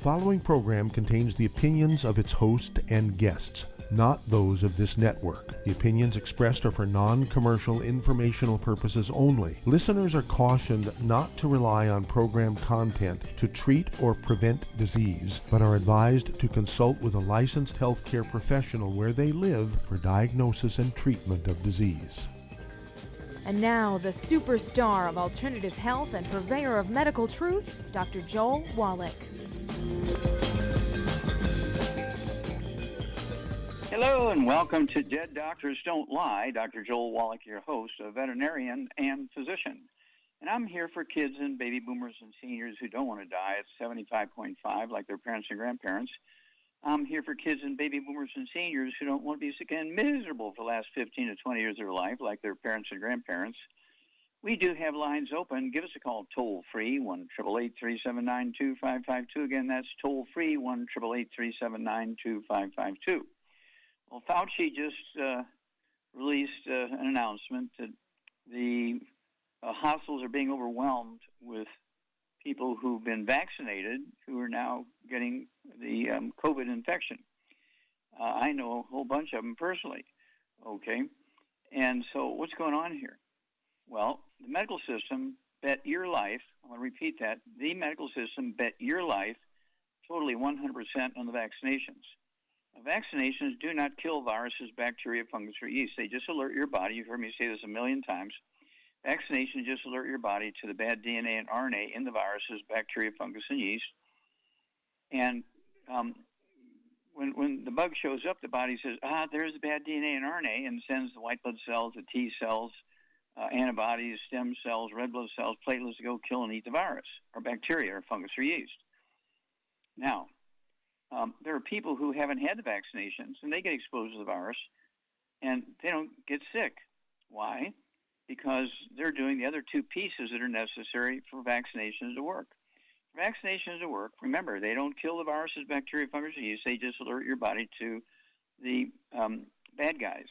following program contains the opinions of its host and guests, not those of this network. The opinions expressed are for non-commercial informational purposes only. Listeners are cautioned not to rely on program content to treat or prevent disease, but are advised to consult with a licensed healthcare professional where they live for diagnosis and treatment of disease. And now, the superstar of alternative health and purveyor of medical truth, Dr. Joel Wallach. Hello and welcome to Dead Doctors Don't Lie. Dr. Joel Wallach, your host, a veterinarian and physician. And I'm here for kids and baby boomers and seniors who don't want to die at 75.5 like their parents and grandparents. I'm here for kids and baby boomers and seniors who don't want to be sick and miserable for the last 15 to 20 years of their life like their parents and grandparents. We do have lines open. Give us a call toll-free, 1-888-379-2552. Again, that's toll-free, 1-888-379-2552. Well, Fauci just released an announcement that the hospitals are being overwhelmed with people who've been vaccinated who are now getting the COVID infection. I know a whole bunch of them personally, okay? And so what's going on here? Well, the medical system bet your life, I want to repeat that, the medical system bet your life totally 100% on the vaccinations. Vaccinations do not kill viruses, bacteria, fungus, or yeast. They just alert your body. You've heard me say this a million times. Vaccinations just alert your body to the bad DNA and RNA in the viruses, bacteria, fungus, and yeast. And when the bug shows up, the body says, there's the bad DNA and RNA, and sends the white blood cells, the T cells, antibodies, stem cells, red blood cells, platelets to go kill and eat the virus, or bacteria, or fungus, or yeast. Now, there are people who haven't had the vaccinations, and they get exposed to the virus, and they don't get sick. Why? Because they're doing the other two pieces that are necessary for vaccinations to work. For vaccinations to work, remember, they don't kill the viruses, bacteria, fungus, and yeast. They just alert your body to the bad guys.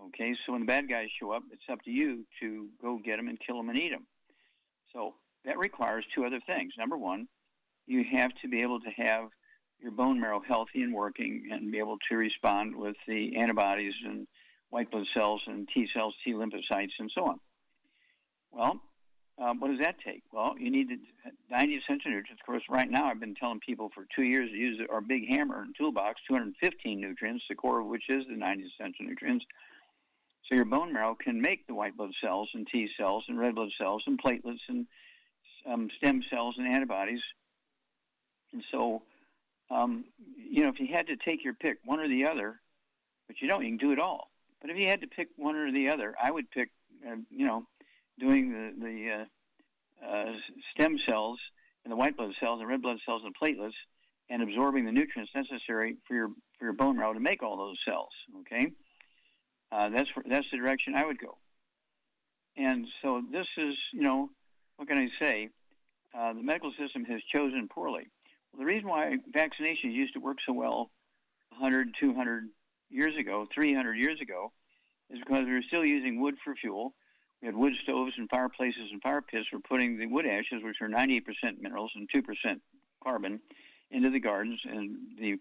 Okay, so when the bad guys show up, it's up to you to go get them and kill them and eat them. So that requires two other things. Number one, you have to be able to have your bone marrow healthy and working and be able to respond with the antibodies and white blood cells and T cells, T lymphocytes, and so on. Well, what does that take? Well, you need 90 essential nutrients. Of course, right now I've been telling people for 2 years to use our big hammer and toolbox, 215 nutrients, the core of which is the 90 essential nutrients. So your bone marrow can make the white blood cells and T cells and red blood cells and platelets and stem cells and antibodies. And so, if you had to take your pick, one or the other, but you don't, you can do it all. But if you had to pick one or the other, I would pick, doing the stem cells and the white blood cells and red blood cells and platelets and absorbing the nutrients necessary for your bone marrow to make all those cells, okay? That's the direction I would go. And so this is, what can I say? The medical system has chosen poorly. Well, the reason why vaccinations used to work so well 100, 200 years ago, 300 years ago, is because we were still using wood for fuel. We had wood stoves and fireplaces and fire pits for putting the wood ashes, which are 98% minerals and 2% carbon, into the gardens, and the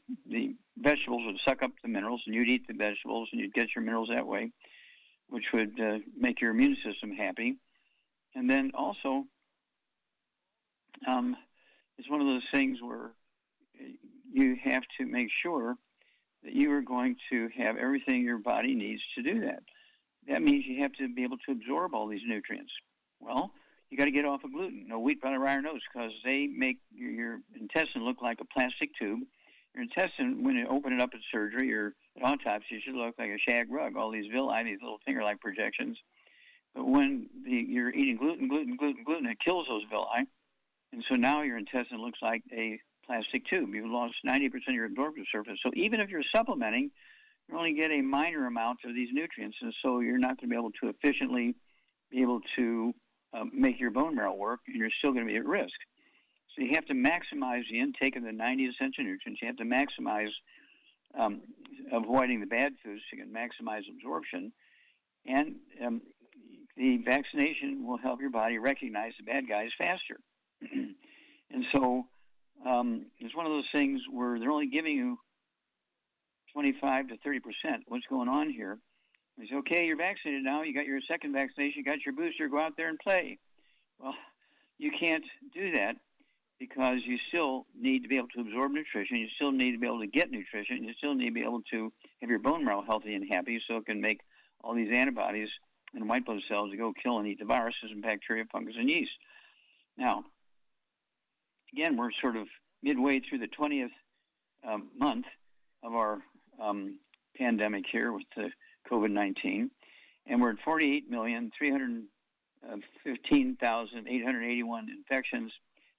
vegetables would suck up the minerals, and you'd eat the vegetables, and you'd get your minerals that way, which would make your immune system happy. And then also, it's one of those things where you have to make sure that you are going to have everything your body needs to do that. That means you have to be able to absorb all these nutrients. Well, you got to get off of gluten, no wheat, butter, rye, or oats, because they make your intestine look like a plastic tube. Your intestine, when you open it up at surgery or at autopsy, it should look like a shag rug, all these villi, these little finger-like projections. But when you're eating gluten, it kills those villi. And so now your intestine looks like a plastic tube. You've lost 90% of your absorptive surface. So even if you're supplementing, you only get a minor amount of these nutrients, and so you're not going to be able to efficiently be able to make your bone marrow work, and you're still going to be at risk. So you have to maximize the intake of the 90 essential nutrients. You have to maximize avoiding the bad foods so you can maximize absorption. And the vaccination will help your body recognize the bad guys faster. And so it's one of those things where they're only giving you 25 to 30%. What's going on here? They say, okay, you're vaccinated now. You got your second vaccination. You got your booster. Go out there and play. Well, you can't do that because you still need to be able to absorb nutrition. You still need to be able to get nutrition. You still need to be able to have your bone marrow healthy and happy so it can make all these antibodies and white blood cells to go kill and eat the viruses and bacteria, fungus, and yeast. Now, again, we're sort of midway through the 20th month of our pandemic here with the COVID-19, and we're at 48,315,881 infections,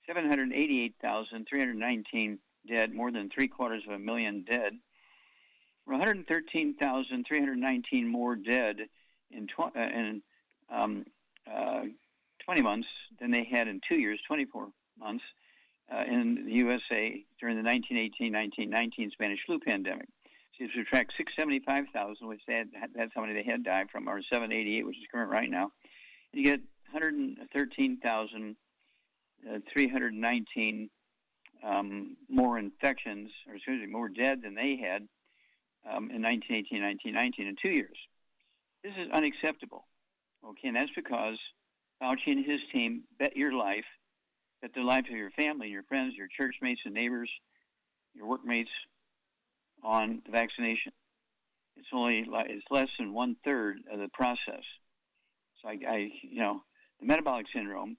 788,319 dead, more than 750,000 dead. We're 113,319 more dead in 20 months than they had in 2 years, 24 months, in the USA during the 1918-1919 Spanish flu pandemic. So if you subtract 675,000, which that's how many they had died from, or 788, which is current right now, you get 113,319 more infections, or excuse me, more dead than they had in 1918, 1919 in 2 years. This is unacceptable, okay, and that's because Fauci and his team bet your life, bet the life of your family, your friends, your church mates and neighbors, your workmates on the vaccination. It's less than 1/3 of the process. So the metabolic syndrome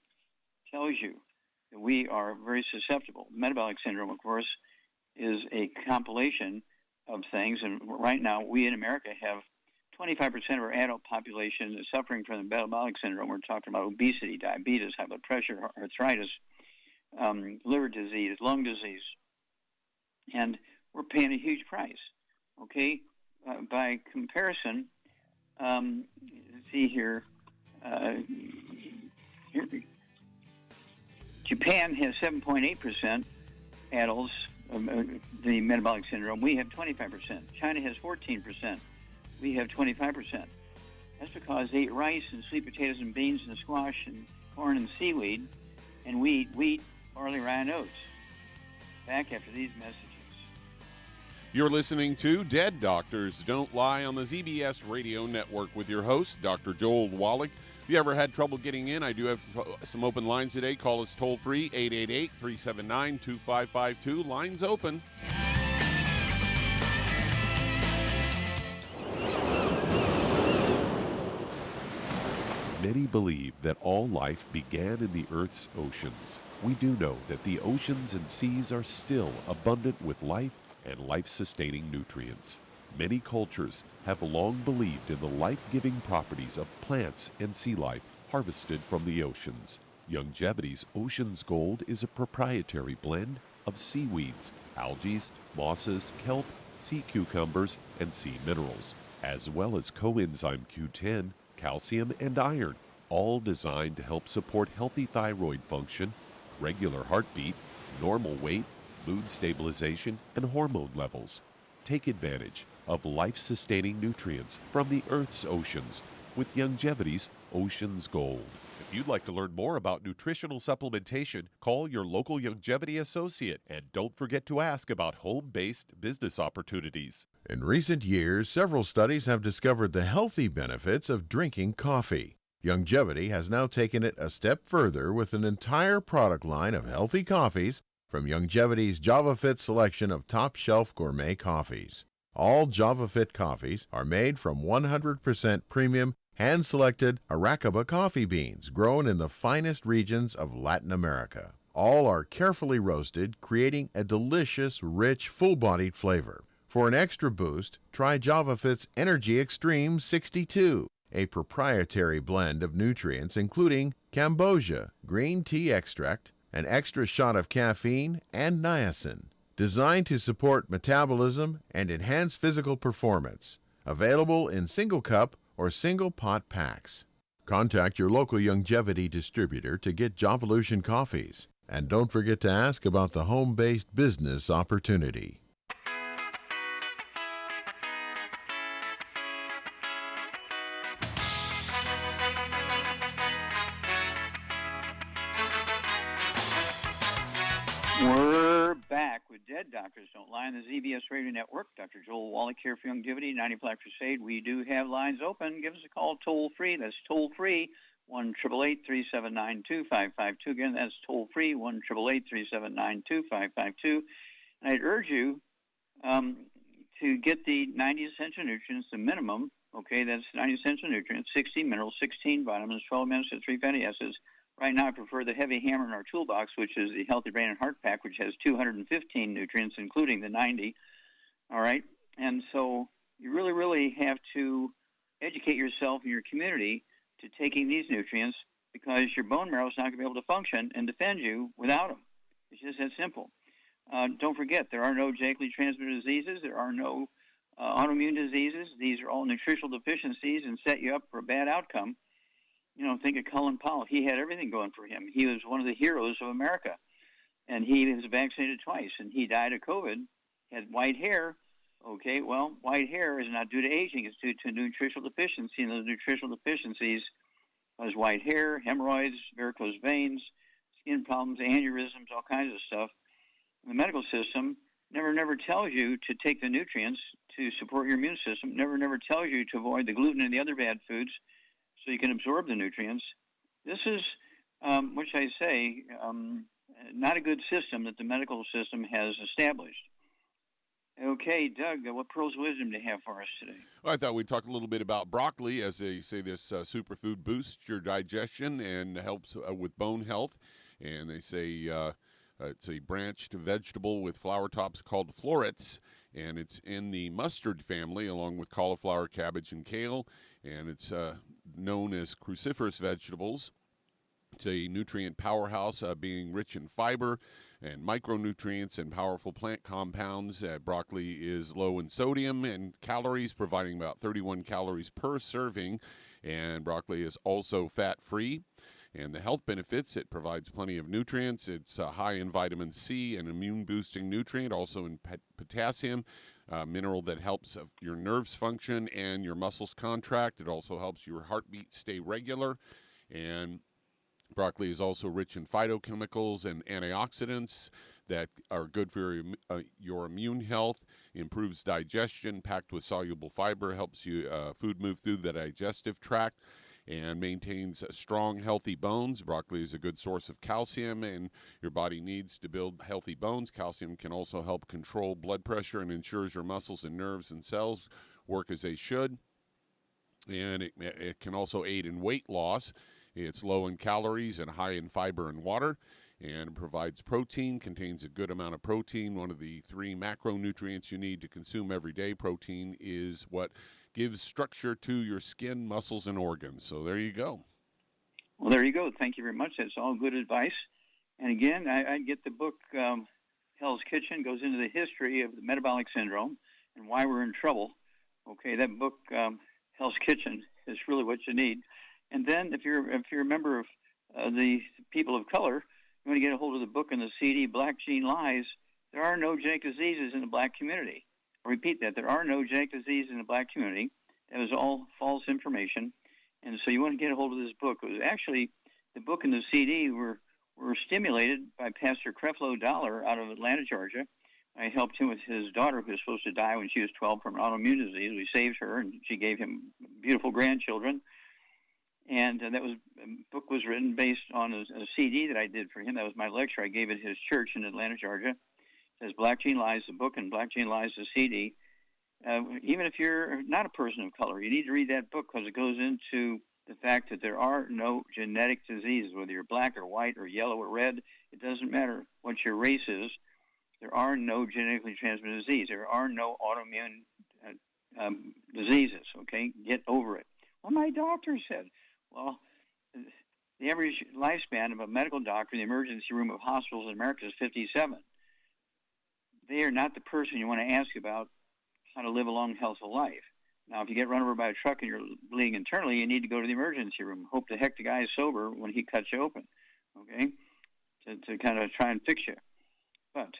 tells you that we are very susceptible. Metabolic syndrome, of course, is a compilation of things, and right now we in America have 25% of our adult population is suffering from the metabolic syndrome. We're talking about obesity, diabetes, high blood pressure, arthritis, liver disease, lung disease, and we're paying a huge price. Okay, by comparison, see here, Japan has 7.8% adults the metabolic syndrome. We have 25%. China has 14%. We have 25%. That's because they eat rice and sweet potatoes and beans and squash and corn and seaweed, and we eat wheat, barley, rye, and oats. Back after these messages. You're listening to Dead Doctors Don't Lie on the ZBS Radio Network with your host, Dr. Joel Wallach. If you ever had trouble getting in, I do have some open lines today. Call us toll-free, 888-379-2552. Lines open. Many believe that all life began in the Earth's oceans. We do know that the oceans and seas are still abundant with life and life-sustaining nutrients. Many cultures have long believed in the life-giving properties of plants and sea life harvested from the oceans. Youngevity's Ocean's Gold is a proprietary blend of seaweeds, algae, mosses, kelp, sea cucumbers, and sea minerals, as well as coenzyme Q10, calcium, and iron, all designed to help support healthy thyroid function, regular heartbeat, normal weight, mood stabilization, and hormone levels. Take advantage of life-sustaining nutrients from the Earth's oceans with Youngevity's Ocean's Gold. If you'd like to learn more about nutritional supplementation, call your local Youngevity associate, and don't forget to ask about home-based business opportunities. In recent years, several studies have discovered the healthy benefits of drinking coffee. Youngevity has now taken it a step further with an entire product line of healthy coffees from Youngevity's JavaFit selection of top-shelf gourmet coffees. All JavaFit coffees are made from 100% premium, hand-selected Arabica coffee beans grown in the finest regions of Latin America. All are carefully roasted, creating a delicious, rich, full-bodied flavor. For an extra boost, try JavaFit's Energy Extreme 62, a proprietary blend of nutrients including Cambogia, green tea extract, an extra shot of caffeine, and niacin, designed to support metabolism and enhance physical performance. Available in single cup or single pot packs. Contact your local Youngevity distributor to get Jovolution coffees. And don't forget to ask about the home-based business opportunity. We're back with Dead Doctors Don't Lie on the ZBS Radio Network. Dr. Joel Wallach here for Youngevity, 90 Black Crusade. We do have lines open. Give us a call toll-free. That's toll-free, 1-888-379-2552. Again, that's toll-free, 1-888-379-2552. And I'd urge you to get the 90 essential nutrients, the minimum. Okay, that's 90 essential nutrients, 60 minerals, 16 vitamins, 12 amino acids, 3 fatty acids. Right now, I prefer the heavy hammer in our toolbox, which is the Healthy Brain and Heart Pack, which has 215 nutrients, including the 90. All right? And so you really, really have to educate yourself and your community to taking these nutrients, because your bone marrow is not going to be able to function and defend you without them. It's just that simple. Don't forget, there are no genetically transmitted diseases. There are no autoimmune diseases. These are all nutritional deficiencies and set you up for a bad outcome. You know, think of Colin Powell. He had everything going for him. He was one of the heroes of America, and he was vaccinated twice, and he died of COVID, had white hair. Okay, well, white hair is not due to aging. It's due to nutritional deficiency, and those nutritional deficiencies cause white hair, hemorrhoids, varicose veins, skin problems, aneurysms, all kinds of stuff. The medical system never tells you to take the nutrients to support your immune system, never tells you to avoid the gluten and the other bad foods so you can absorb the nutrients. This is, what should I say, not a good system that the medical system has established. Okay, Doug, what pearls of wisdom do you have for us today? Well, I thought we'd talk a little bit about broccoli. As they say, this superfood boosts your digestion and helps with bone health. And they say it's a branched vegetable with flower tops called florets, and it's in the mustard family along with cauliflower, cabbage, and kale. And it's known as cruciferous vegetables. It's a nutrient powerhouse, being rich in fiber and micronutrients and powerful plant compounds. Broccoli is low in sodium and calories, providing about 31 calories per serving. And broccoli is also fat-free. And the health benefits, it provides plenty of nutrients. It's high in vitamin C, an immune-boosting nutrient, also in potassium, mineral that helps your nerves function and your muscles contract. It also helps your heartbeat stay regular. And broccoli is also rich in phytochemicals and antioxidants that are good for your immune health, improves digestion, packed with soluble fiber, helps you food move through the digestive tract, and maintains strong, healthy bones. Broccoli is a good source of calcium, and your body needs to build healthy bones. Calcium can also help control blood pressure and ensures your muscles and nerves and cells work as they should. And it can also aid in weight loss. It's low in calories and high in fiber and water, and provides protein, contains a good amount of protein. One of the 3 macronutrients you need to consume every day. Protein is what gives structure to your skin, muscles, and organs. So there you go. Well, there you go. Thank you very much. That's all good advice. And again, I get the book, Hell's Kitchen, goes into the history of the metabolic syndrome and why we're in trouble. Okay, that book, Hell's Kitchen, is really what you need. And then if you're a member of the people of color, you want to get a hold of the book and the CD, Black Gene Lies. There are no genetic diseases in the black community. I'll repeat that. There are no genetic diseases in the black community. That was all false information. And so you want to get a hold of this book. It was actually, the book and the CD were stimulated by Pastor Creflo Dollar out of Atlanta, Georgia. I helped him with his daughter, who was supposed to die when she was 12 from an autoimmune disease. We saved her, and she gave him beautiful grandchildren. And that book was written based on a CD that I did for him. That was my lecture I gave at his church in Atlanta, Georgia. It says Black Gene Lies, the book, and Black Gene Lies, the CD. Even if you're not a person of color, you need to read that book, because it goes into the fact that there are no genetic diseases, whether you're black or white or yellow or red. It doesn't matter what your race is. There are no genetically transmitted diseases. There are no autoimmune diseases, okay? Get over it. Well, my doctor said, well, the average lifespan of a medical doctor in the emergency room of hospitals in America is 57. They are not the person you want to ask about how to live a long, healthful life. Now, if you get run over by a truck and you're bleeding internally, you need to go to the emergency room. Hope the heck the guy is sober when he cuts you open, okay, to kind of try and fix you. But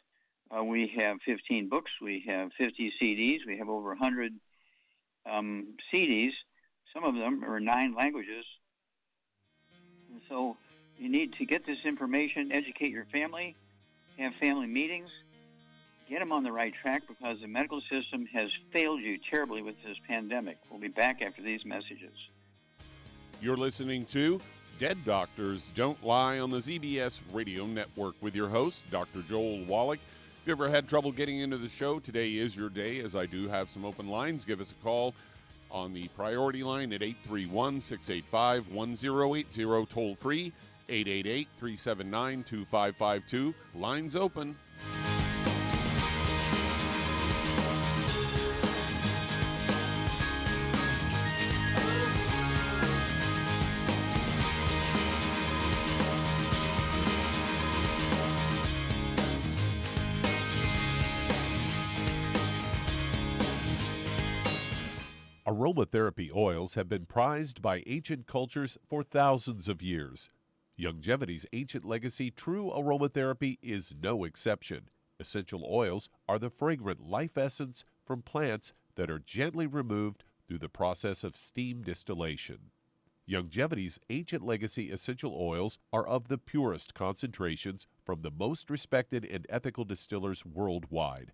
we have 15 books. We have 50 CDs. We have over 100 CDs. Some of them are in 9 languages. And so you need to get this information, educate your family, have family meetings, get them on the right track, because the medical system has failed you terribly with this pandemic. We'll be back after these messages. You're listening to Dead Doctors Don't Lie on the ZBS Radio Network with your host, Dr. Joel Wallach. If you ever had trouble getting into the show, today is your day, as I do have some open lines. Give us a call on the priority line at 831-685-1080, toll free, 888-379-2552. Lines open. Aromatherapy oils have been prized by ancient cultures for thousands of years. Youngevity's ancient legacy, true aromatherapy, is no exception. Essential oils are the fragrant life essence from plants that are gently removed through the process of steam distillation. Youngevity's ancient legacy essential oils are of the purest concentrations from the most respected and ethical distillers worldwide.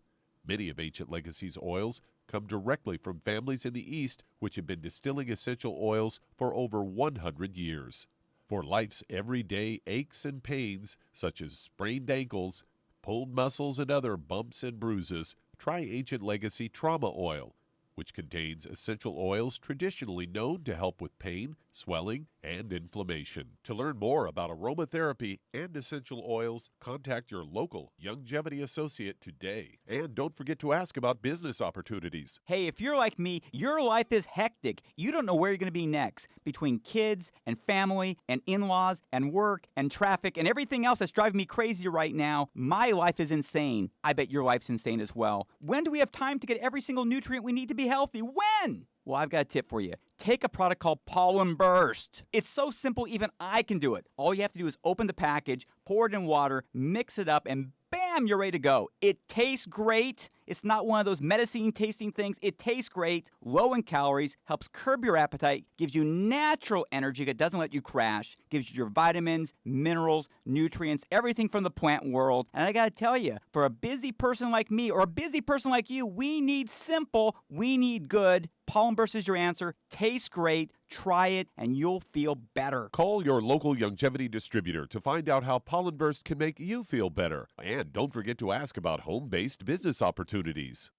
Many of Ancient Legacy's oils come directly from families in the East which have been distilling essential oils for over 100 years. For life's everyday aches and pains, such as sprained ankles, pulled muscles, and other bumps and bruises, try Ancient Legacy Trauma Oil, which contains essential oils traditionally known to help with pain, swelling, and inflammation. To learn more about aromatherapy and essential oils, contact your local Youngevity associate today. And don't forget to ask about business opportunities. Hey, if you're like me, your life is hectic. You don't know where you're going to be next. Between kids and family and in-laws and work and traffic and everything else that's driving me crazy right now, my life is insane. I bet your life's insane as well. When do we have time to get every single nutrient we need to be healthy? When? Well, I've got a tip for you. Take a product called Pollen Burst. It's so simple, even I can do it. All you have to do is open the package, pour it in water, mix it up, and bam, you're ready to go. It tastes great. It's not one of those medicine tasting things. It tastes great, low in calories, helps curb your appetite, gives you natural energy that doesn't let you crash, gives you your vitamins, minerals, nutrients, everything from the plant world. And I gotta tell you, for a busy person like me or a busy person like you, we need simple, we need good. Pollen Burst is your answer. Tastes great. Try it, and you'll feel better. Call your local Youngevity distributor to find out how Pollen Burst can make you feel better. And don't forget to ask about home-based business opportunities.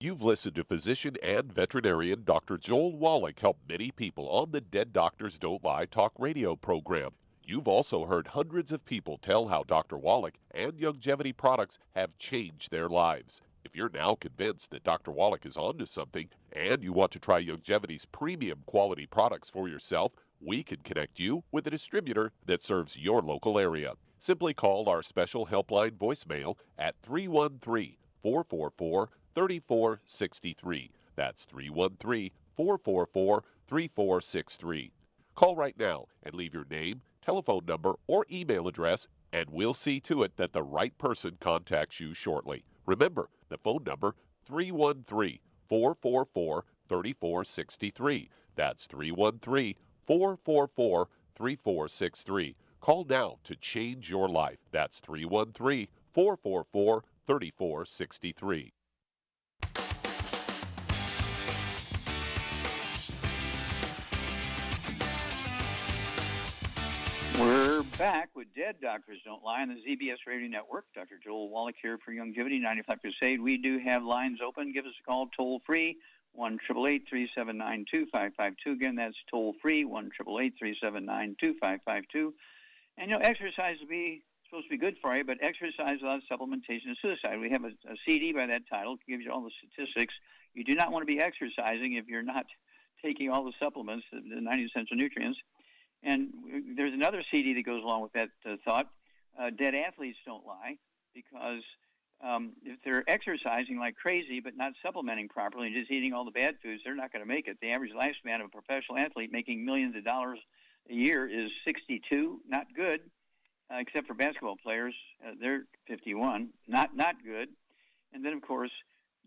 You've listened to physician and veterinarian Dr. Joel Wallach help many people on the Dead Doctors Don't Lie talk radio program. You've also heard hundreds of people tell how Dr. Wallach and Youngevity products have changed their lives. If you're now convinced that Dr. Wallach is onto something and you want to try Youngevity's premium quality products for yourself, we can connect you with a distributor that serves your local area. Simply call our special helpline voicemail at 313-444-3463. That's 313-444-3463. Call right now and leave your name, telephone number, or email address, and we'll see to it that the right person contacts you shortly. Remember, the phone number, 313-444-3463. That's 313-444-3463. Call now to change your life. That's 313-444-3463. We're back with Dead Doctors Don't Lie on the ZBS Radio Network. Dr. Joel Wallach here for Youngevity 95 Crusade. We do have lines open. Give us a call toll free, 1-888-379-2552. Again, that's toll free, 1-888-379-2552. And, exercise is supposed to be good for you, but exercise without supplementation is suicide. We have a CD by that title. It gives you all the statistics. You do not want to be exercising if you're not taking all the supplements, the 90 essential nutrients. And there's another CD that goes along with that thought. Dead athletes don't lie, because if they're exercising like crazy but not supplementing properly and just eating all the bad foods, they're not going to make it. The average lifespan of a professional athlete making millions of dollars a year is 62. Not good, except for basketball players. They're 51. Not good. And then, of course,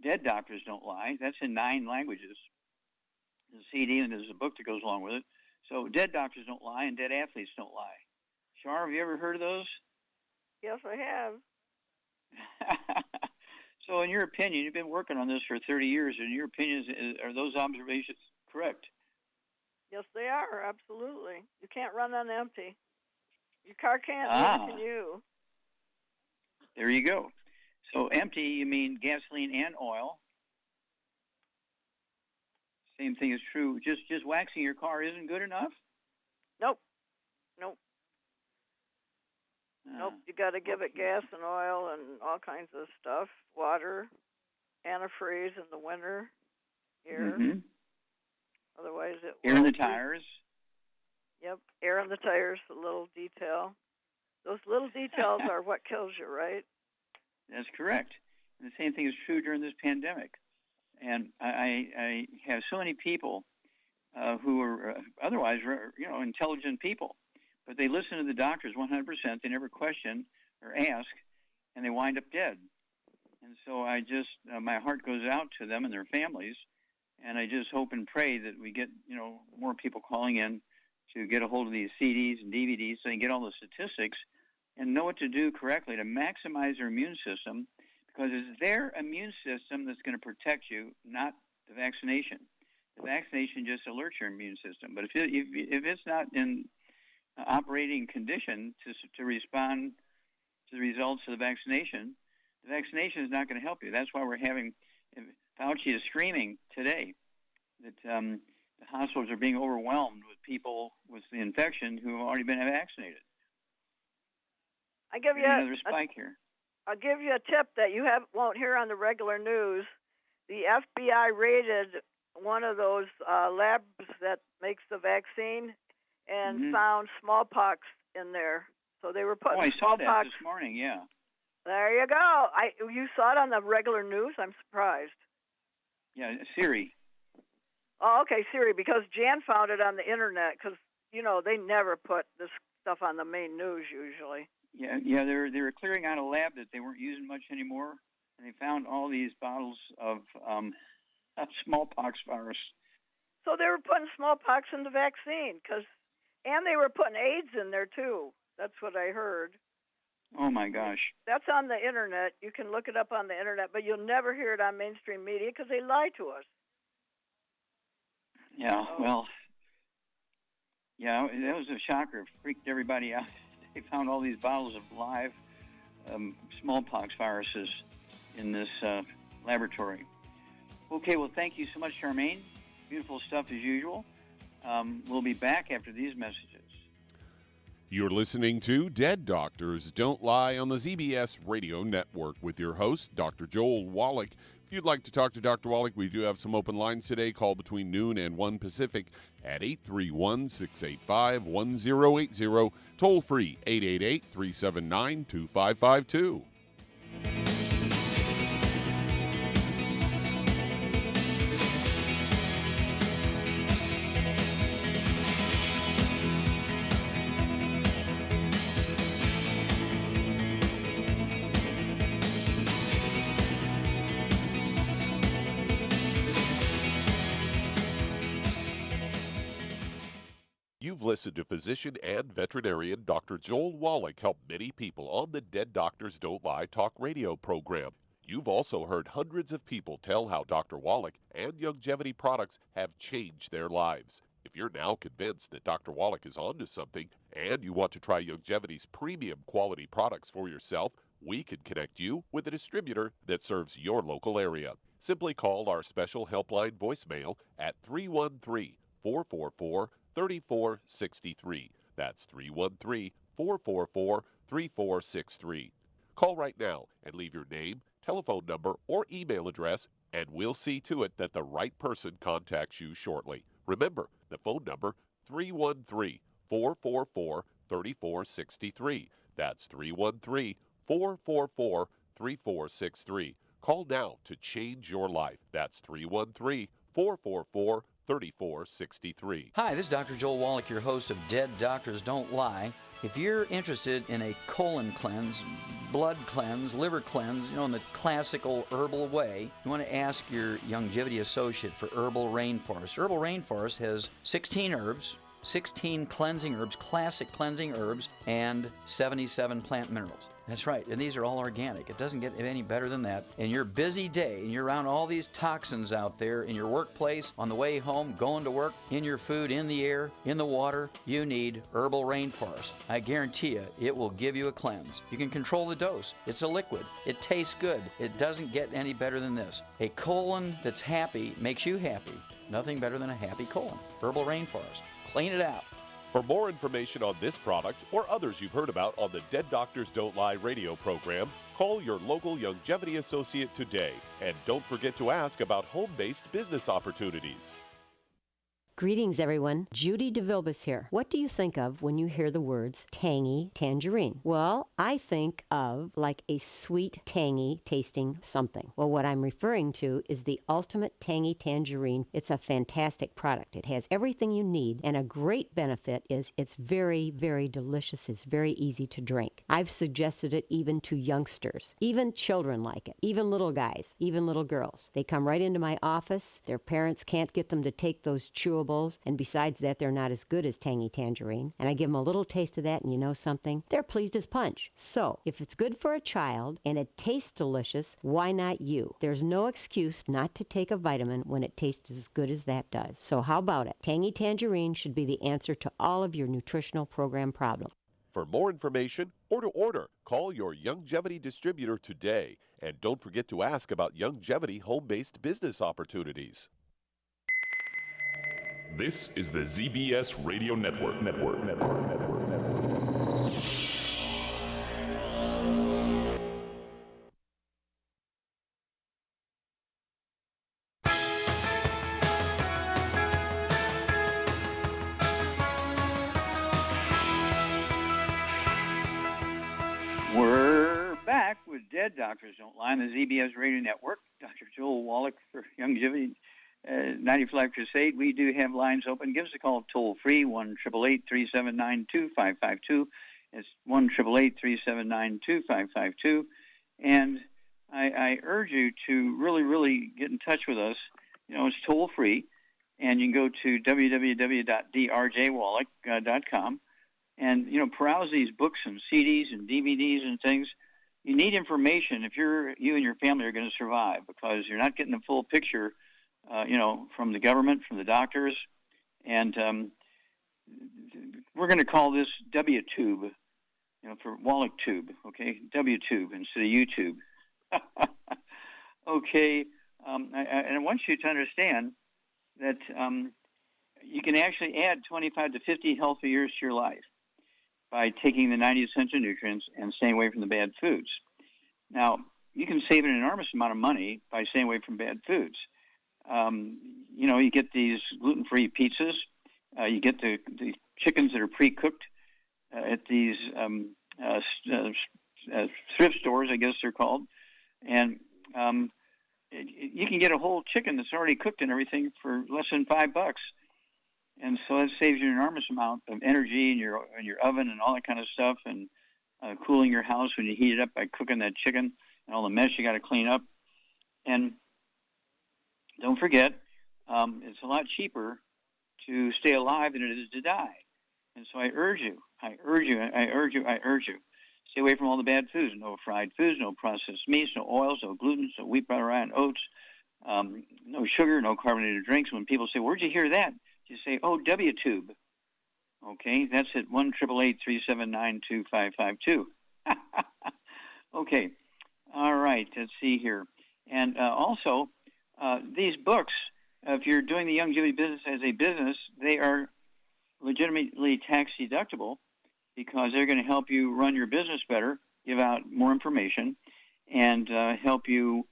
Dead Doctors Don't Lie. That's in 9 languages. There's a CD and there's a book that goes along with it. So Dead Doctors Don't Lie and Dead Athletes Don't Lie. Char, have you ever heard of those? Yes, I have. So, in your opinion, you've been working on this for 30 years. In your opinion, are those observations correct? Yes, they are, absolutely. You can't run on empty. Your car can't, neither can you. There you go. So empty, you mean gasoline and oil. Same thing is true. Just waxing your car isn't good enough? Nope. You got to give it gas and oil and all kinds of stuff. Water, antifreeze in the winter, air. Mm-hmm. Otherwise it air in the tires. Yep, air in the tires, a little detail. Those little details are what kills you, right? That's correct. And the same thing is true during this pandemic. And I have so many people who are otherwise, intelligent people, but they listen to the doctors 100%. They never question or ask, and they wind up dead. And so I just, my heart goes out to them and their families, and I just hope and pray that we get, more people calling in to get a hold of these CDs and DVDs so they can get all the statistics and know what to do correctly to maximize their immune system, because it's their immune system that's going to protect you, not the vaccination. The vaccination just alerts your immune system. But if it's not in operating condition to respond to the results of the vaccination is not going to help you. That's why we're having, Fauci is screaming today that the hospitals are being overwhelmed with people with the infection who have already been vaccinated. I give you another spike here. I'll give you a tip that you won't hear on the regular news. The FBI raided one of those labs that makes the vaccine and found smallpox in there. So they were putting I saw smallpox. that this morning, yeah. There you go. You saw it on the regular news? I'm surprised. Yeah, Siri. Oh, okay, Siri, because Jan found it on the internet because, they never put this stuff on the main news usually. Yeah, they were clearing out a lab that they weren't using much anymore, and they found all these bottles of smallpox virus. So they were putting smallpox in the vaccine, and they were putting AIDS in there too. That's what I heard. Oh my gosh. That's on the internet. You can look it up on the internet, but you'll never hear it on mainstream media because they lie to us. Yeah, well, that was a shocker. It freaked everybody out. They found all these bottles of live smallpox viruses in this laboratory. Okay, well, thank you so much, Charmaine. Beautiful stuff as usual. We'll be back after these messages. You're listening to Dead Doctors Don't Lie on the ZBS Radio Network with your host, Dr. Joel Wallach. If you'd like to talk to Dr. Wallach, we do have some open lines today. Call between noon and 1 Pacific at 831-685-1080. Toll free, 888-379-2552. You've listened to physician and veterinarian Dr. Joel Wallach help many people on the Dead Doctors Don't Lie talk radio program. You've also heard hundreds of people tell how Dr. Wallach and Youngevity products have changed their lives. If you're now convinced that Dr. Wallach is onto something and you want to try Youngevity's premium quality products for yourself, we can connect you with a distributor that serves your local area. Simply call our special helpline voicemail at 313-444-3463. That's 313-444-3463. Call right now and leave your name, telephone number, or email address, and we'll see to it that the right person contacts you shortly. Remember, the phone number, 313-444-3463. That's 313-444-3463. Call now to change your life. That's 313-444-3463. Hi, this is Dr. Joel Wallach, your host of Dead Doctors Don't Lie. If you're interested in a colon cleanse, blood cleanse, liver cleanse, in the classical herbal way, you want to ask your Youngevity associate for Herbal Rainforest. Herbal Rainforest has 16 herbs, 16 cleansing herbs, classic cleansing herbs, and 77 plant minerals. That's right, and these are all organic. It doesn't get any better than that. In your busy day, and you're around all these toxins out there in your workplace, on the way home, going to work, in your food, in the air, in the water, you need Herbal Rainforest. I guarantee you, it will give you a cleanse. You can control the dose. It's a liquid. It tastes good. It doesn't get any better than this. A colon that's happy makes you happy. Nothing better than a happy colon. Herbal Rainforest. Clean it out. For more information on this product or others you've heard about on the Dead Doctors Don't Lie radio program, call your local Youngevity associate today. And don't forget to ask about home-based business opportunities. Greetings, everyone. Judy DeVilbus here. What do you think of when you hear the words tangy tangerine? Well, I think of like a sweet, tangy tasting something. Well, what I'm referring to is the Ultimate Tangy Tangerine. It's a fantastic product. It has everything you need, and a great benefit is it's very, very delicious. It's very easy to drink. I've suggested it even to youngsters. Even children like it. Even little guys. Even little girls. They come right into my office. Their parents can't get them to take those chewables. And besides that, they're not as good as Tangy Tangerine. And I give them a little taste of that, and you know something? They're pleased as punch. So, if it's good for a child and it tastes delicious, why not you? There's no excuse not to take a vitamin when it tastes as good as that does. So how about it? Tangy Tangerine should be the answer to all of your nutritional program problems. For more information or to order, call your Youngevity distributor today. And don't forget to ask about Youngevity home-based business opportunities. This is the ZBS Radio Network. We're back with Dead Doctors Don't Lie on the ZBS Radio Network. Dr. Joel Wallach for Youngevity 95 Crusade. We do have lines open. Give us a call toll free, 1-888-379-2552. It's 1-888-379-2552. And I urge you to really, really get in touch with us. You know, it's toll free. And you can go to www.drjwallach.com and, you know, browse these books and CDs and DVDs and things. You need information if you and your family are going to survive, because you're not getting the full picture from the government, from the doctors, and we're going to call this W-tube, for Wallach tube, okay? W-tube instead of YouTube. Okay, and I want you to understand that you can actually add 25 to 50 healthy years to your life by taking the 90 essential nutrients and staying away from the bad foods. Now, you can save an enormous amount of money by staying away from bad foods. You get these gluten-free pizzas. You get the chickens that are pre-cooked at these thrift stores, I guess they're called. And you can get a whole chicken that's already cooked and everything for less than $5. And so that saves you an enormous amount of energy in your oven and all that kind of stuff, and cooling your house when you heat it up by cooking that chicken and all the mess you got to clean up. And don't forget, it's a lot cheaper to stay alive than it is to die. And so I urge you, stay away from all the bad foods. No fried foods, no processed meats, no oils, no gluten, no wheat, butter, rye, and oats, no sugar, no carbonated drinks. When people say, where'd you hear that? You say, oh, W-tube. Okay, that's at 1-888-379-2552. Okay, all right, let's see here. And also, these books, if you're doing the Youngevity business as a business, they are legitimately tax deductible because they're going to help you run your business better, give out more information, and help you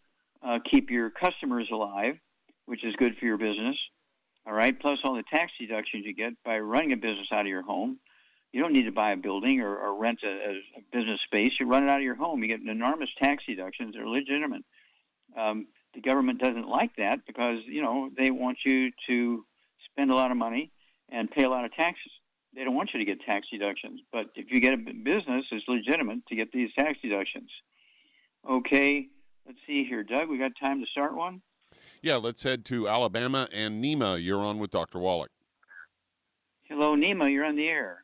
keep your customers alive, which is good for your business. All right, plus all the tax deductions you get by running a business out of your home. You don't need to buy a building or rent a business space. You run it out of your home. You get enormous tax deductions. They're legitimate. The government doesn't like that because, they want you to spend a lot of money and pay a lot of taxes. They don't want you to get tax deductions. But if you get a business, it's legitimate to get these tax deductions. Okay, let's see here. Doug, we got time to start one? Yeah, let's head to Alabama. And Nima, you're on with Dr. Wallach. Hello, Nima. You're on the air.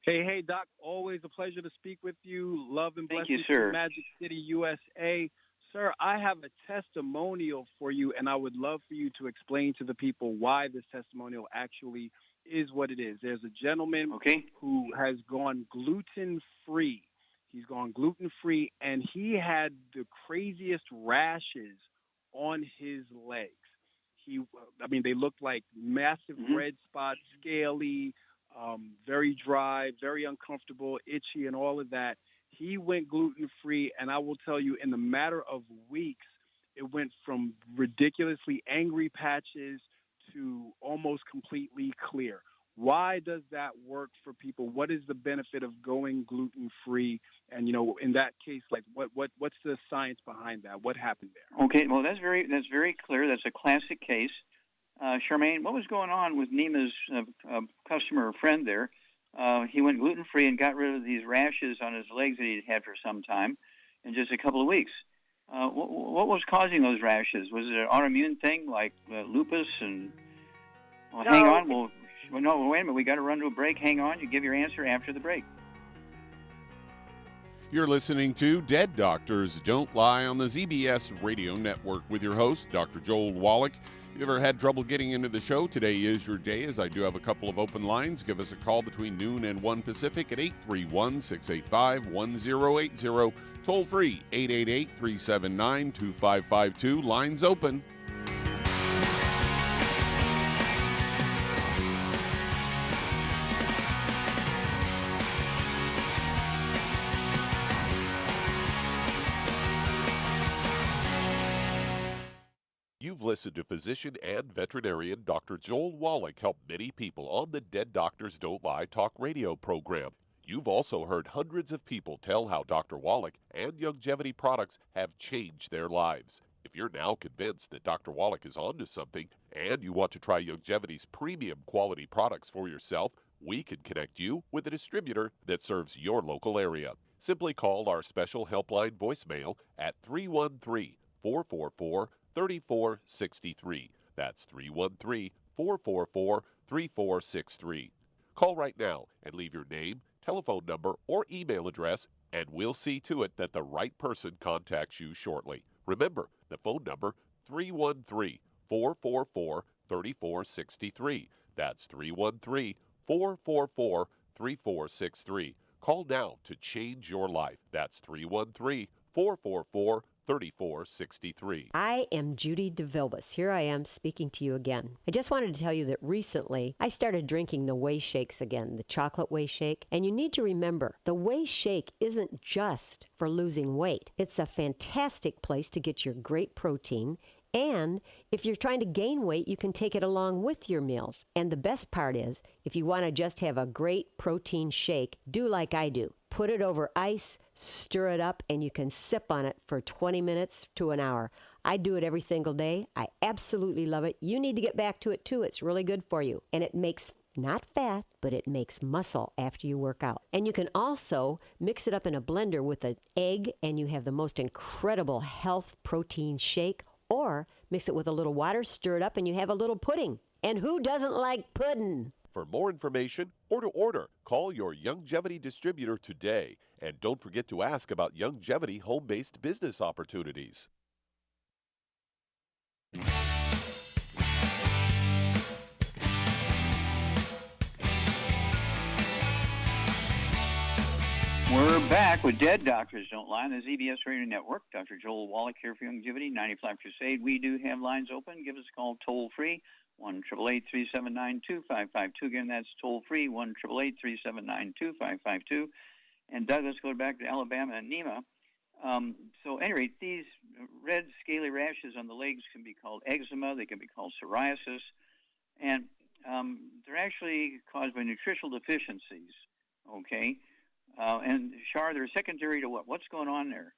Hey, Doc. Always a pleasure to speak with you. Love and Thank blessings you, sir. to Magic City, USA. Sir, I have a testimonial for you, and I would love for you to explain to the people why this testimonial actually is what it is. There's a gentleman who has gone gluten-free. He's gone gluten-free, and he had the craziest rashes on his legs. They looked like massive red spots, scaly, very dry, very uncomfortable, itchy, and all of that. He went gluten-free, and I will tell you, in the matter of weeks, it went from ridiculously angry patches to almost completely clear. Why does that work for people? What is the benefit of going gluten-free? And, in that case, like, what's the science behind that? What happened there? Okay, well, that's very clear. That's a classic case. Charmaine, what was going on with Nima's customer or friend there? He went gluten-free and got rid of these rashes on his legs that he'd had for some time in just a couple of weeks. What was causing those rashes? Was it an autoimmune thing like lupus? And hang on. No, wait a minute. We got to run to a break. Hang on. You give your answer after the break. You're listening to Dead Doctors Don't Lie on the ZBS Radio Network with your host, Dr. Joel Wallach. If you ever had trouble getting into the show, today is your day, as I do have a couple of open lines. Give us a call between noon and 1 Pacific at 831-685-1080. Toll free, 888-379-2552. Lines open. You've listened to physician and veterinarian Dr. Joel Wallach help many people on the Dead Doctors Don't Lie talk radio program. You've also heard hundreds of people tell how Dr. Wallach and Youngevity products have changed their lives. If you're now convinced that Dr. Wallach is onto something and you want to try Youngevity's premium quality products for yourself, we can connect you with a distributor that serves your local area. Simply call our special helpline voicemail at 313-444-3463. That's 313-444-3463. Call right now and leave your name, telephone number, or email address, and we'll see to it that the right person contacts you shortly. Remember, the phone number, 313-444-3463. That's 313-444-3463. Call now to change your life. That's 313-444-3463. 3463. I am Judy DeVilbus. Here I am speaking to you again. I just wanted to tell you that recently I started drinking the Whey Shakes again, the chocolate Whey Shake. And you need to remember, the Whey Shake isn't just for losing weight. It's a fantastic place to get your great protein. And if you're trying to gain weight, you can take it along with your meals. And the best part is, if you want to just have a great protein shake, do like I do. Put it over ice, stir it up, and you can sip on it for 20 minutes to an hour. I do it every single day. I absolutely love it. You need to get back to it too. It's really good for you. And it makes not fat, but it makes muscle after you work out. And you can also mix it up in a blender with an egg, and you have the most incredible health protein shake. Or mix it with a little water, stir it up, and you have a little pudding. And who doesn't like pudding? For more information or to order, call your Youngevity distributor today. And don't forget to ask about Youngevity home-based business opportunities. We're back with Dead Doctors Don't Lie on the ZBS Radio Network. Dr. Joel Wallach here for Youngevity, 90 Flat Crusade. We do have lines open. Give us a call toll-free, 1-888-379-2552. Again, that's toll-free, 1-888-379-2552. And Doug, let's go back to Alabama and Nima. So, anyway, these red scaly rashes on the legs can be called eczema. They can be called psoriasis. And they're actually caused by nutritional deficiencies, okay? And Char, they're secondary to what? What's going on there?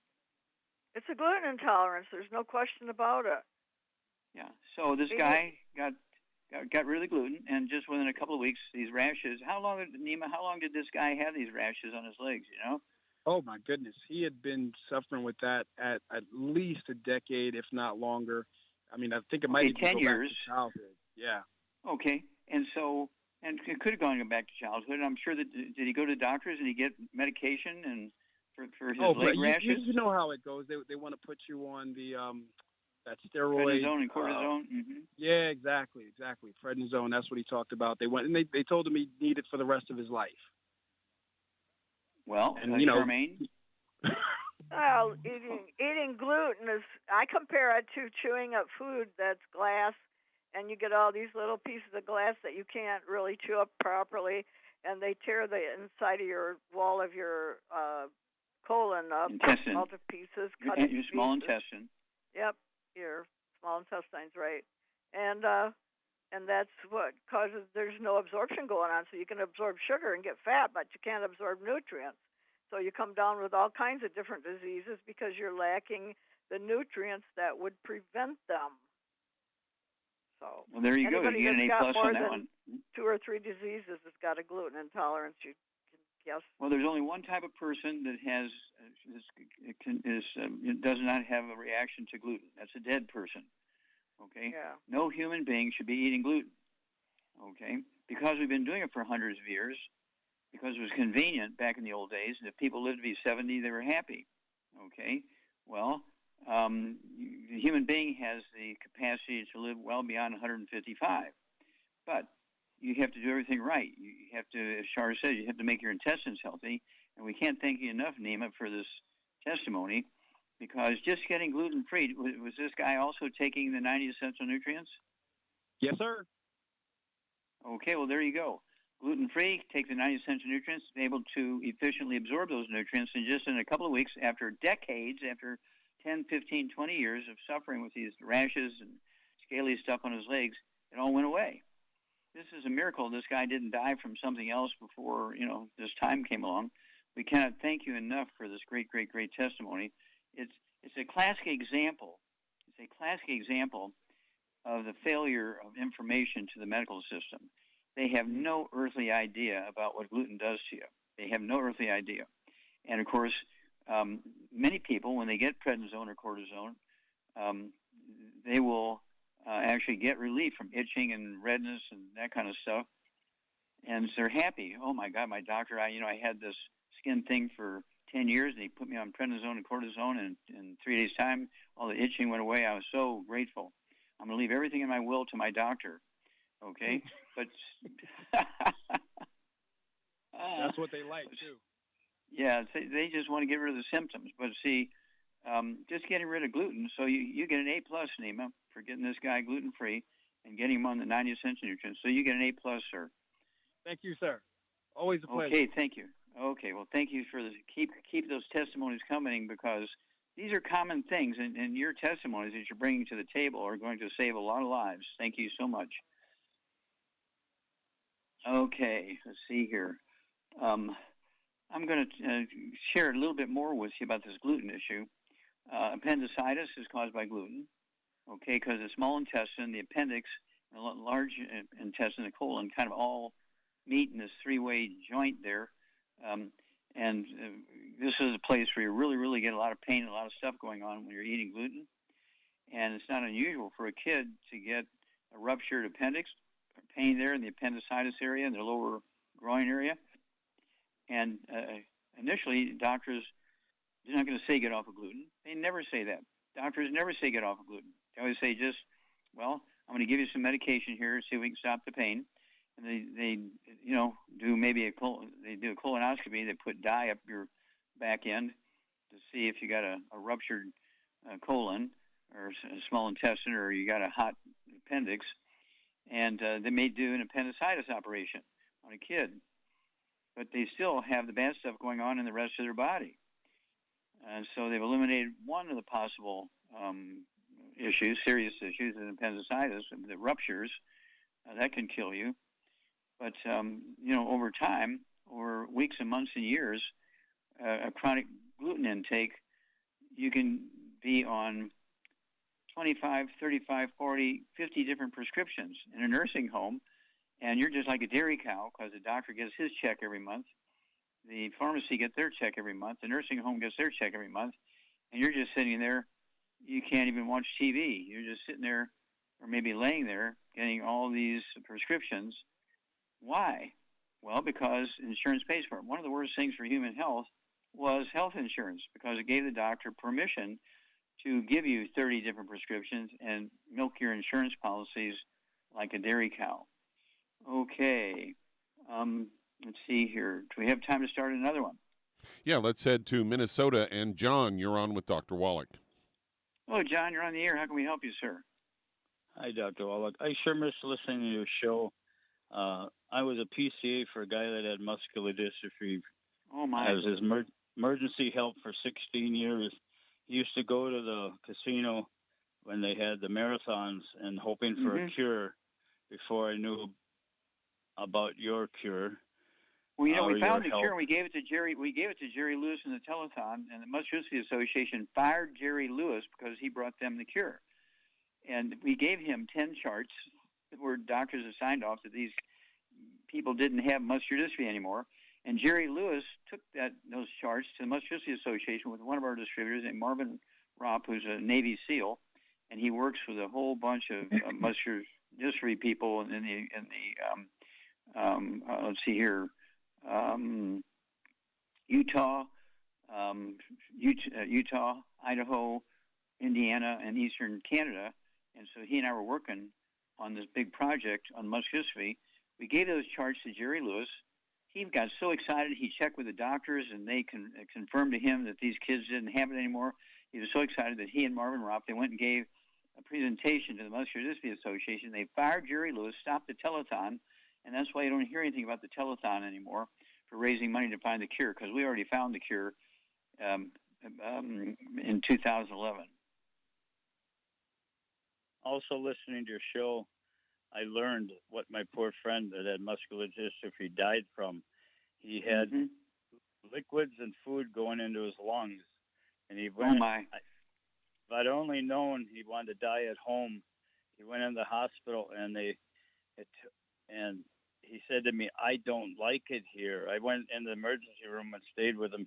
It's a gluten intolerance. There's no question about it. Yeah. So this guy got rid of the gluten, and just within a couple of weeks, these rashes. Nima, how long did this guy have these rashes on his legs? You know? Oh my goodness, he had been suffering with that at least a decade, if not longer. I mean, I think it might even 10 go years. back to childhood. Yeah. Okay. And so And it could have gone back to childhood. I'm sure that, did he go to doctors and he get medication and for his leg rashes? You know how it goes. They want to put you on the that steroid. Prednisone and cortisone. Yeah, exactly. Prednisone. That's what he talked about. They went and they told him he needed for the rest of his life. Well, and Charmaine. Well, eating gluten is, I compare it to chewing up food that's glass, and you get all these little pieces of glass that you can't really chew up properly, and they tear the inside of your wall of your colon up. Intestine. Multiple pieces. Your small intestine. Yep, your small intestine's right. And that's what causes, there's no absorption going on, so you can absorb sugar and get fat, but you can't absorb nutrients. So you come down with all kinds of different diseases because you're lacking the nutrients that would prevent them. So, well, there you go. You get an A+ on that one. 2 or 3 diseases has got a gluten intolerance. You can guess. Well, there's only one type of person that has does not have a reaction to gluten. That's a dead person. Okay. Yeah. No human being should be eating gluten. Okay, because we've been doing it for hundreds of years. Because it was convenient back in the old days, and if people lived to be 70, they were happy. Okay? Well, the human being has the capacity to live well beyond 155. But you have to do everything right. You have to, as Shar said, you have to make your intestines healthy. And we can't thank you enough, Nima, for this testimony, because just getting gluten-free, was this guy also taking the 90 essential nutrients? Yes, sir. Okay, well, there you go. Gluten-free, take the 90 essential nutrients, able to efficiently absorb those nutrients, and just in a couple of weeks, after decades, after 10, 15, 20 years of suffering with these rashes and scaly stuff on his legs, it all went away. This is a miracle. This guy didn't die from something else before, this time came along. We cannot thank you enough for this great, great, great testimony. It's a classic example. It's a classic example of the failure of information to the medical system. They have no earthly idea about what gluten does to you. They have no earthly idea. And, of course, many people, when they get prednisone or cortisone, they will actually get relief from itching and redness and that kind of stuff. And they're happy. Oh, my God, my doctor, I had this skin thing for 10 years, and he put me on prednisone and cortisone, and in 3 days' time, all the itching went away. I was so grateful. I'm going to leave everything in my will to my doctor. Okay, but that's what they like too. Yeah, they just want to get rid of the symptoms. But see, just getting rid of gluten, so you get an A+, Nima, for getting this guy gluten free and getting him on the 90 essential nutrients. So you get an A+, sir. Thank you, sir. Always a pleasure. Okay, thank you. Okay, well, thank you for this. Keep those testimonies coming, because these are common things, and your testimonies that you're bringing to the table are going to save a lot of lives. Thank you so much. Okay, let's see here. I'm going to share a little bit more with you about this gluten issue. Appendicitis is caused by gluten, okay, because the small intestine, the appendix, the large intestine, the colon, kind of all meet in this three-way joint there. And this is a place where you really, really get a lot of pain and a lot of stuff going on when you're eating gluten. And it's not unusual for a kid to get a ruptured appendix, pain there in the appendicitis area, in the lower groin area. And initially, doctors, they're not going to say get off of gluten. They never say that. Doctors never say get off of gluten. They always say I'm going to give you some medication here, see if we can stop the pain. And they do maybe a colonoscopy. They put dye up your back end to see if you got a ruptured colon or a small intestine, or you got a hot appendix. And they may do an appendicitis operation on a kid. But they still have the bad stuff going on in the rest of their body. And so they've eliminated one of the possible serious issues, in appendicitis, the ruptures. That can kill you. But, over time, over weeks and months and years, a chronic gluten intake, you can be on 25, 35, 40, 50 different prescriptions in a nursing home, and you're just like a dairy cow, because the doctor gets his check every month, the pharmacy gets their check every month, the nursing home gets their check every month, and you're just sitting there. You can't even watch TV. You're just sitting there, or maybe laying there, getting all these prescriptions, Why? Well, because insurance pays for it. One of the worst things for human health was health insurance, because it gave the doctor permission to give you 30 different prescriptions and milk your insurance policies like a dairy cow. Okay. Let's see here. Do we have time to start another one? Yeah, let's head to Minnesota. And John, you're on with Dr. Wallach. Hello, John. You're on the air. How can we help you, sir? Hi, Dr. Wallach. I sure miss listening to your show. I was a PCA for a guy that had muscular dystrophy. Oh, my. I was his emergency help for 16 years. He used to go to the casino when they had the marathons and hoping for a cure before I knew about your cure. Well, you know, we found the cure and we gave it to Jerry. We gave it to Jerry Lewis in the telethon, and the Muscular Dystrophy Association fired Jerry Lewis because he brought them the cure. And we gave him 10 charts where doctors have signed off that these people didn't have muscular dystrophy anymore. And Jerry Lewis took those charts to the Muscular Dystrophy Association with one of our distributors named Marvin Ropp, who's a Navy SEAL, and he works with a whole bunch of muscular dystrophy people in the let's see here, Utah, Idaho, Indiana, and Eastern Canada. And so he and I were working on this big project on muscular dystrophy. We gave those charts to Jerry Lewis. He got so excited, he checked with the doctors, and they confirmed to him that these kids didn't have it anymore. He was so excited that he and Marvin Ropp, they went and gave a presentation to the Muscular Dystrophy Association. They fired Jerry Lewis, stopped the telethon, and that's why you don't hear anything about the telethon anymore for raising money to find the cure, because we already found the cure in 2011. Also listening to your show, I learned what my poor friend that had muscular dystrophy died from. He had liquids and food going into his lungs. And he went, oh, my. If I'd only known he wanted to die at home, he went in the hospital, and he said to me, I don't like it here. I went in the emergency room and stayed with him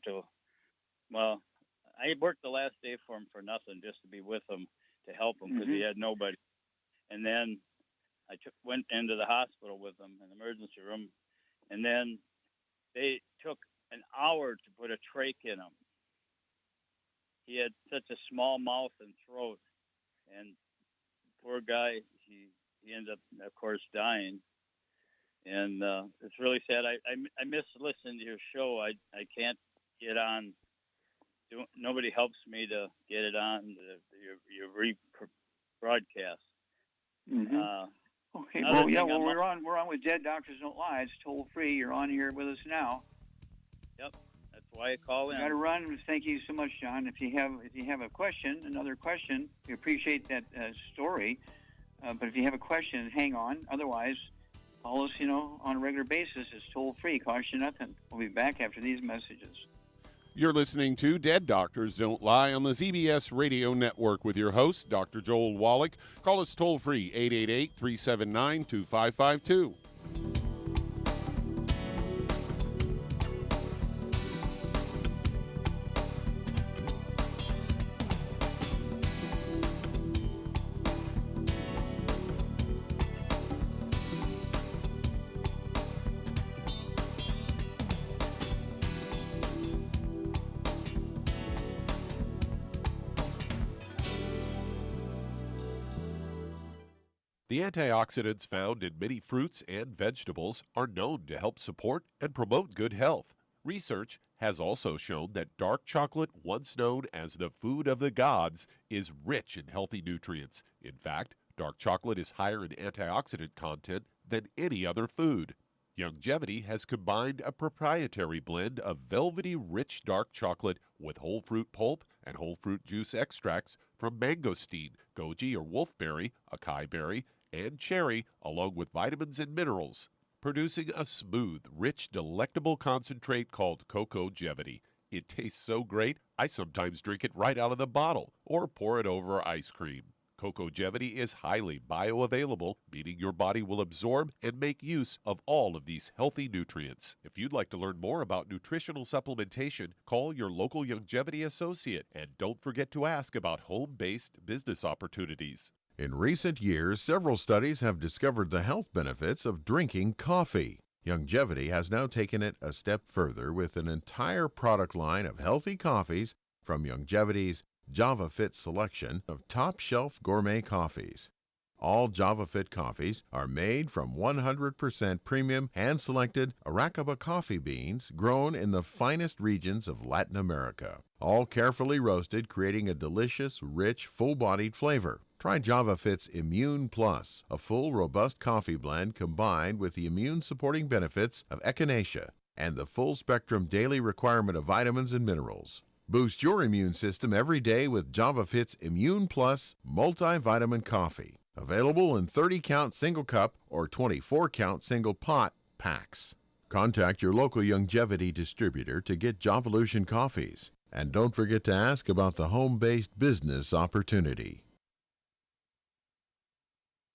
I worked the last day for him for nothing, just to be with him, to help him, because he had nobody. And then I went into the hospital with him in the emergency room, and then they took an hour to put a trach in him. He had such a small mouth and throat, and poor guy, he ended up, of course, dying. And it's really sad. I miss listening to your show. I can't get on. Nobody helps me to get it on your broadcast. Okay. Well, yeah. Well, we're on with Dead Doctors Don't Lie. It's toll free. You're on here with us now. Yep. That's why I call in. Got to run. Thank you so much, John. If you have a question, another question, we appreciate that story. But if you have a question, hang on. Otherwise, call us. On a regular basis. It's toll free. Costs you nothing. We'll be back after these messages. You're listening to Dead Doctors Don't Lie on the ZBS Radio Network with your host, Dr. Joel Wallach. Call us toll-free, 888-379-2552. The antioxidants found in many fruits and vegetables are known to help support and promote good health. Research has also shown that dark chocolate, once known as the food of the gods, is rich in healthy nutrients. In fact, dark chocolate is higher in antioxidant content than any other food. Youngevity has combined a proprietary blend of velvety rich dark chocolate with whole fruit pulp and whole fruit juice extracts from mangosteen, goji or wolfberry, acai berry, and cherry, along with vitamins and minerals, producing a smooth, rich, delectable concentrate called Cocogevity. It tastes so great, I sometimes drink it right out of the bottle or pour it over ice cream. Cocogevity is highly bioavailable, meaning your body will absorb and make use of all of these healthy nutrients. If you'd like to learn more about nutritional supplementation, call your local Youngevity associate, and don't forget to ask about home-based business opportunities. In recent years, several studies have discovered the health benefits of drinking coffee. Youngevity has now taken it a step further with an entire product line of healthy coffees from Youngevity's JavaFit selection of top-shelf gourmet coffees. All JavaFit coffees are made from 100% premium hand-selected Arequipa coffee beans grown in the finest regions of Latin America, all carefully roasted, creating a delicious, rich, full-bodied flavor. Try JavaFit's Immune Plus, a full, robust coffee blend combined with the immune-supporting benefits of echinacea and the full-spectrum daily requirement of vitamins and minerals. Boost your immune system every day with JavaFit's Immune Plus multivitamin coffee. Available in 30-count single cup or 24-count single pot packs. Contact your local Youngevity distributor to get Javalution coffees. And don't forget to ask about the home-based business opportunity.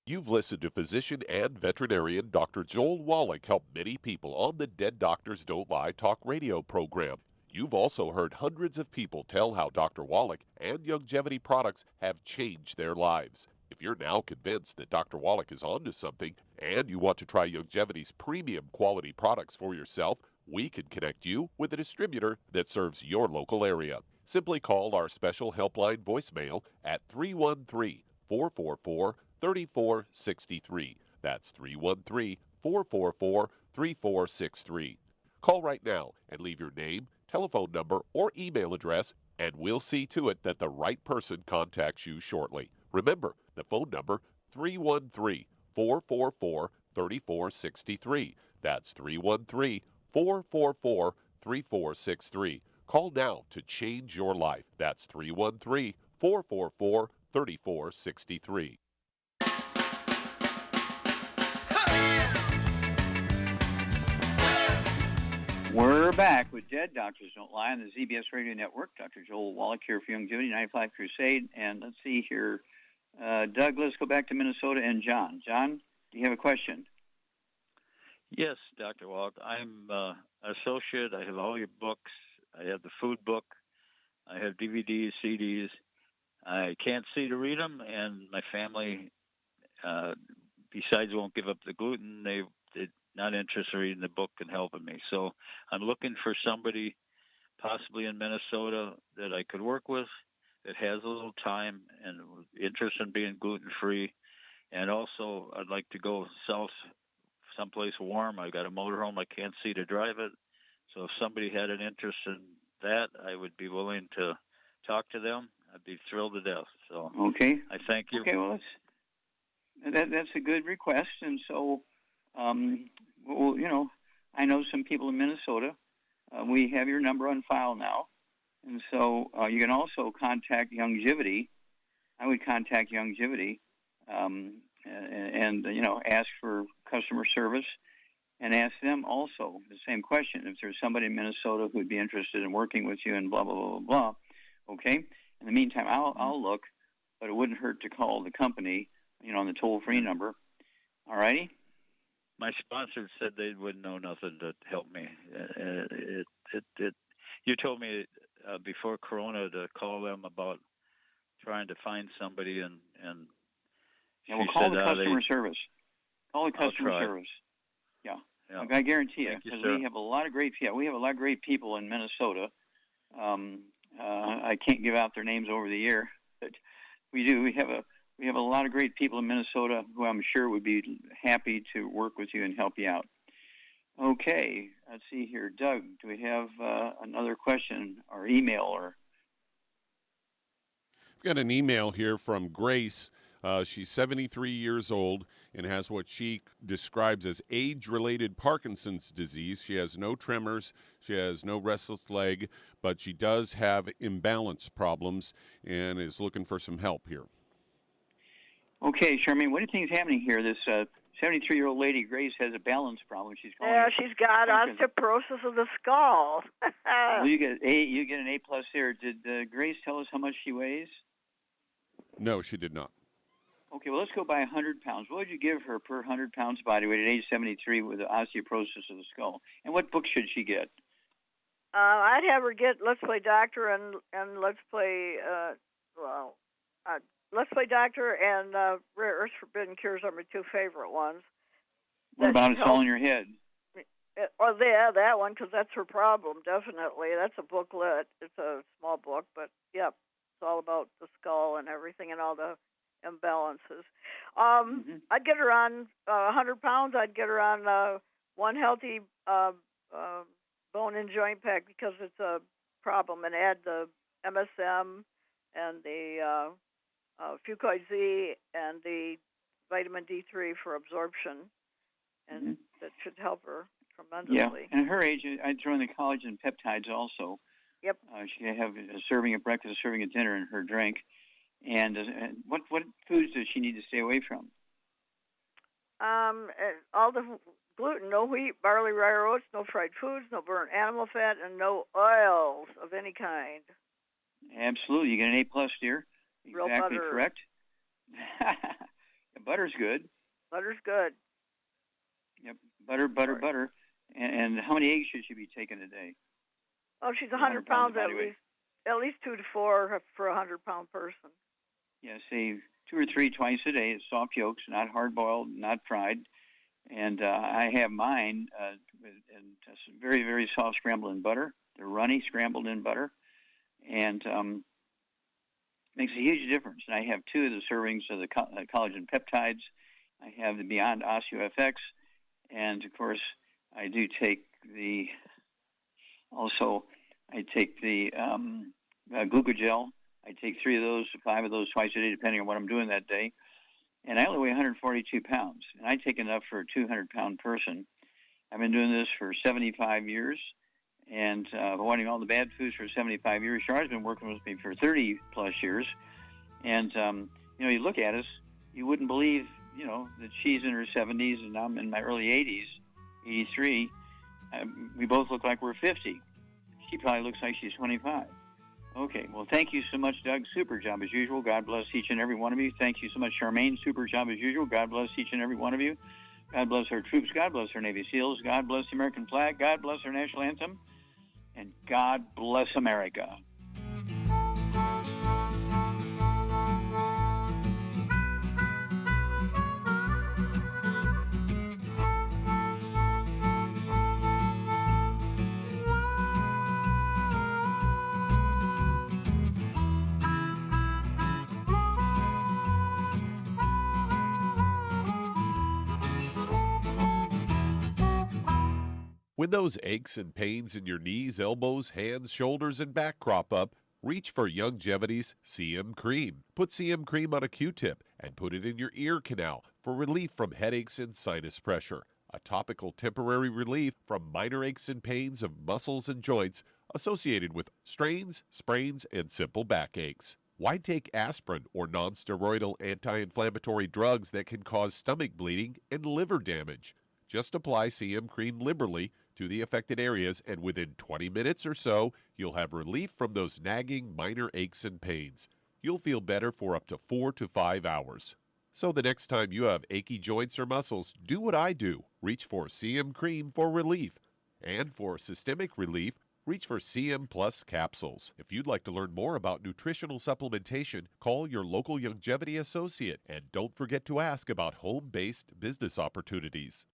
You've listened to physician and veterinarian Dr. Joel Wallach help many people on the Dead Doctors Don't Lie talk radio program. You've also heard hundreds of people tell how Dr. Wallach and Youngevity products have changed their lives. If you're now convinced that Dr. Wallach is onto something and you want to try Youngevity's premium quality products for yourself, we can connect you with a distributor that serves your local area. Simply call our special helpline voicemail at 313-444-3463. That's 313-444-3463. Call right now and leave your name, telephone number, or email address, and we'll see to it that the right person contacts you shortly. Remember, the phone number, 313-444-3463. That's 313-444-3463. Call now to change your life. That's 313-444-3463. We're back with Dead Doctors Don't Lie on the ZBS Radio Network. Dr. Joel Wallach here for Youngevity, 95 Crusade. And let's see here. Doug, let's go back to Minnesota and John. John, do you have a question? Yes, Dr. Wallach. I'm an associate. I have all your books. I have the food book. I have DVDs, CDs. I can't see to read them, and my family, besides won't give up the gluten, they're not interested in reading the book and helping me. So I'm looking for somebody possibly in Minnesota that I could work with that has a little time and interest in being gluten-free. And also, I'd like to go south, someplace warm. I got a motorhome. I can't see to drive it. So if somebody had an interest in that, I would be willing to talk to them. I'd be thrilled to death. So okay, I thank you. Okay, well, that's a good request. And so, well, you know, I know some people in Minnesota. We have your number on file now. And so you can also contact Youngevity. I would contact Youngevity and, you know, ask for customer service and ask them also the same question. If there's somebody in Minnesota who would be interested in working with you and blah, blah, blah, blah, blah. Okay? In the meantime, I'll look, but it wouldn't hurt to call the company, you know, on the toll-free number. All righty? My sponsor said they wouldn't know nothing to help me. You told me before Corona to call them about trying to find somebody, and yeah, we'll call the customer service. Call the customer service. Yeah. I guarantee you, because we have a lot of great people in Minnesota. I can't give out their names over the air, but we do. We have a lot of great people in Minnesota who I'm sure would be happy to work with you and help you out. Okay, let's see here. Doug, do we have another question or email? Or We've got an email here from Grace. She's 73 years old and has what she describes as age-related Parkinson's disease. She has no tremors. She has no restless leg, but she does have imbalance problems and is looking for some help here. Okay, Charmaine, what do you think is happening here? This 73-year-old lady, Grace, has a balance problem. She's she's got osteoporosis of the skull. Well, you get an A+ there. Did Grace tell us how much she weighs? No, she did not. Okay, well, let's go by 100 pounds. What would you give her per 100 pounds body weight at age 73 with the osteoporosis of the skull? And what book should she get? I'd have her get Let's Play Doctor and Let's Play, Let's Play Doctor and Rare Earths Forbidden Cures are my two favorite ones. What about It's All in Your Head? that one, because that's her problem, definitely. That's a booklet. It's a small book, but, yep, it's all about the skull and everything and all the imbalances. I'd get her on 100 pounds. I'd get her on one healthy bone and joint pack because it's a problem, and add the MSM and the Fucoid Z and the vitamin D3 for absorption, and that should help her tremendously. Yeah, and at her age, I'd throw in the collagen peptides also. Yep. She could have a serving at breakfast, a serving at dinner in her drink. And what foods does she need to stay away from? All the gluten, no wheat, barley, rye, or oats, no fried foods, no burnt animal fat, and no oils of any kind. Absolutely. You get an A+, dear. Real Exactly butter. correct. Butter's good. Butter's good. Yep, butter. And how many eggs should she be taking a day? Oh, she's 100 pounds at least 2 to 4 for a 100-pound person. Yeah, say 2 or 3 twice a day. It's soft yolks, not hard-boiled, not fried. And I have mine very, very soft scrambled in butter. They're runny, scrambled in butter. And makes a huge difference. And I have 2 of the servings of the collagen peptides. I have the Beyond OsteoFX. And, of course, I do take the glucogel. I take 3 of those, 5 of those twice a day, depending on what I'm doing that day. And I only weigh 142 pounds, and I take enough for a 200-pound person. I've been doing this for 75 years, and avoiding all the bad foods for 75 years. Char's been working with me for 30-plus years. And, you look at us, you wouldn't believe, that she's in her 70s and I'm in my early 80s, 83. We both look like we're 50. She probably looks like she's 25. Okay, well, thank you so much, Doug. Super job as usual. God bless each and every one of you. Thank you so much, Charmaine. Super job as usual. God bless each and every one of you. God bless our troops. God bless our Navy SEALs. God bless the American flag. God bless our national anthem. And God bless America. When those aches and pains in your knees, elbows, hands, shoulders, and back crop up, reach for Youngevity's CM Cream. Put CM Cream on a Q-tip and put it in your ear canal for relief from headaches and sinus pressure. A topical temporary relief from minor aches and pains of muscles and joints associated with strains, sprains, and simple backaches. Why take aspirin or non-steroidal anti-inflammatory drugs that can cause stomach bleeding and liver damage? Just apply CM Cream liberally to the affected areas, and within 20 minutes or so, you'll have relief from those nagging minor aches and pains. You'll feel better for up to 4 to 5 hours. So the next time you have achy joints or muscles, do what I do. Reach for CM Cream for relief. And for systemic relief, reach for CM Plus capsules. If you'd like to learn more about nutritional supplementation, call your local Youngevity associate, and don't forget to ask about home-based business opportunities.